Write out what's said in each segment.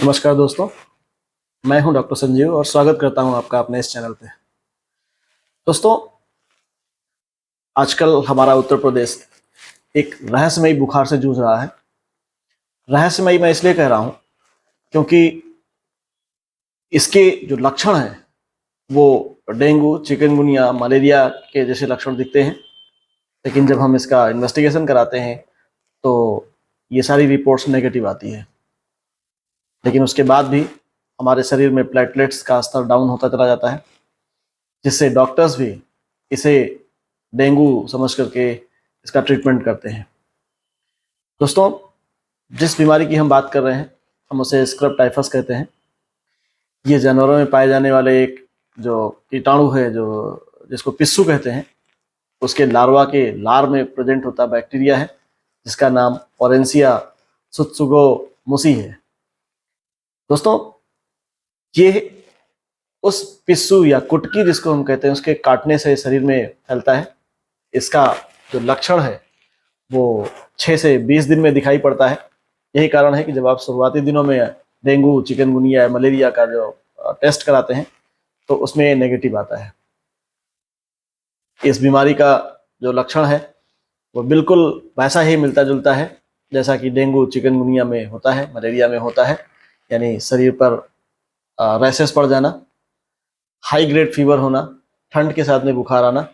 नमस्कार दोस्तों, मैं हूं डॉक्टर संजीव और स्वागत करता हूं आपका अपने इस चैनल पे। दोस्तों, आजकल हमारा उत्तर प्रदेश एक रहस्यमयी बुखार से जूझ रहा है। रहस्यमयी मैं इसलिए कह रहा हूं क्योंकि इसके जो लक्षण हैं वो डेंगू, चिकनगुनिया, मलेरिया के जैसे लक्षण दिखते हैं, लेकिन जब हम इसका इन्वेस्टिगेशन कराते हैं तो ये सारी रिपोर्ट्स नेगेटिव आती है। लेकिन उसके बाद भी हमारे शरीर में प्लेटलेट्स का स्तर डाउन होता चला जाता है, जिससे डॉक्टर्स भी इसे डेंगू समझ करके इसका ट्रीटमेंट करते हैं। दोस्तों, जिस बीमारी की हम बात कर रहे हैं हम उसे स्क्रब टाइफस कहते हैं। ये जानवरों में पाए जाने वाले एक जो कीटाणु है, जो जिसको पिस्सू कहते हैं, उसके लार्वा के लार में प्रेजेंट होता बैक्टीरिया है, जिसका नाम ओरेंसिया सुत्सुगोमुसी है। दोस्तों, ये उस पिस्सू या कुटकी जिसको हम कहते हैं उसके काटने से शरीर में फैलता है। इसका जो लक्षण है वो 6 से 20 दिन में दिखाई पड़ता है। यही कारण है कि जब आप शुरुआती दिनों में डेंगू, चिकनगुनिया या मलेरिया का जो टेस्ट कराते हैं तो उसमें नेगेटिव आता है। इस बीमारी का जो लक्षण है वो बिल्कुल वैसा ही मिलता जुलता है जैसा कि डेंगू, चिकनगुनिया में होता है, मलेरिया में होता है। यानी शरीर पर रैशेस पड़ जाना, हाई ग्रेड फीवर होना, ठंड के साथ में बुखार आना,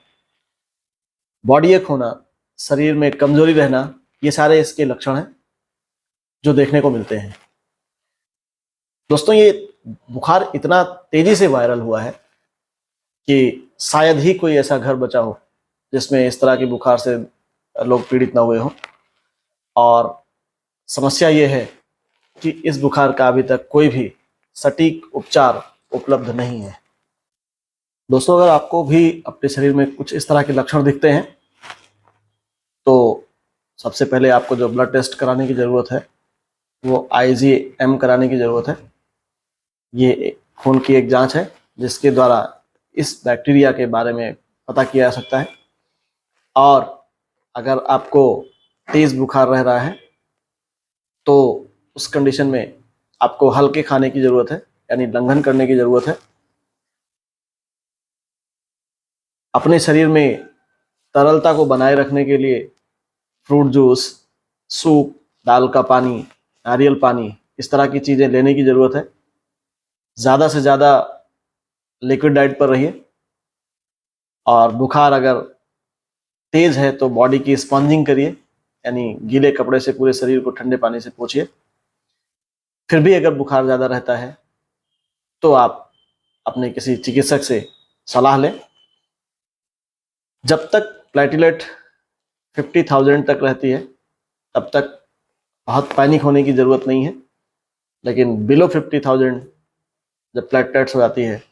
बॉडी एक होना, शरीर में कमजोरी रहना, ये सारे इसके लक्षण हैं जो देखने को मिलते हैं। दोस्तों, ये बुखार इतना तेजी से वायरल हुआ है कि शायद ही कोई ऐसा घर बचा हो जिसमें इस तरह की बुखार से लोग पीड़ित ना हुए हों। और समस्या ये है कि इस बुखार का अभी तक कोई भी सटीक उपचार उपलब्ध नहीं है। दोस्तों, अगर आपको भी अपने शरीर में कुछ इस तरह के लक्षण दिखते हैं तो सबसे पहले आपको जो ब्लड टेस्ट कराने की ज़रूरत है वो IgM कराने की ज़रूरत है। ये खून की एक जांच है जिसके द्वारा इस बैक्टीरिया के बारे में पता किया जा सकता है। और अगर आपको तेज़ बुखार रह रहा है तो उस कंडीशन में आपको हल्के खाने की ज़रूरत है, यानी लंघन करने की ज़रूरत है। अपने शरीर में तरलता को बनाए रखने के लिए फ्रूट जूस, सूप, दाल का पानी, नारियल पानी, इस तरह की चीज़ें लेने की ज़रूरत है। ज़्यादा से ज़्यादा लिक्विड डाइट पर रहिए। और बुखार अगर तेज़ है तो बॉडी की स्पंजिंग करिए, यानी गीले कपड़े से पूरे शरीर को ठंडे पानी से पोंछिए। फिर भी अगर बुखार ज़्यादा रहता है तो आप अपने किसी चिकित्सक से सलाह लें। जब तक प्लेटलेट 50,000 तक रहती है तब तक बहुत पैनिक होने की ज़रूरत नहीं है, लेकिन बिलो 50,000 जब प्लेटलेट्स हो जाती है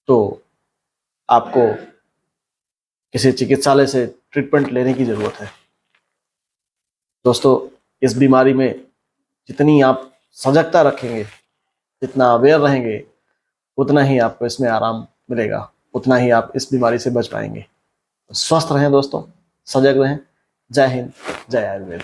तो आपको किसी चिकित्सालय से ट्रीटमेंट लेने की ज़रूरत है। दोस्तों, इस बीमारी में जितनी आप सजगता रखेंगे, जितना अवेयर रहेंगे, उतना ही आपको इसमें आराम मिलेगा, उतना ही आप इस बीमारी से बच पाएंगे। स्वस्थ रहें दोस्तों, सजग रहें। जय हिंद, जय आयुर्वेद।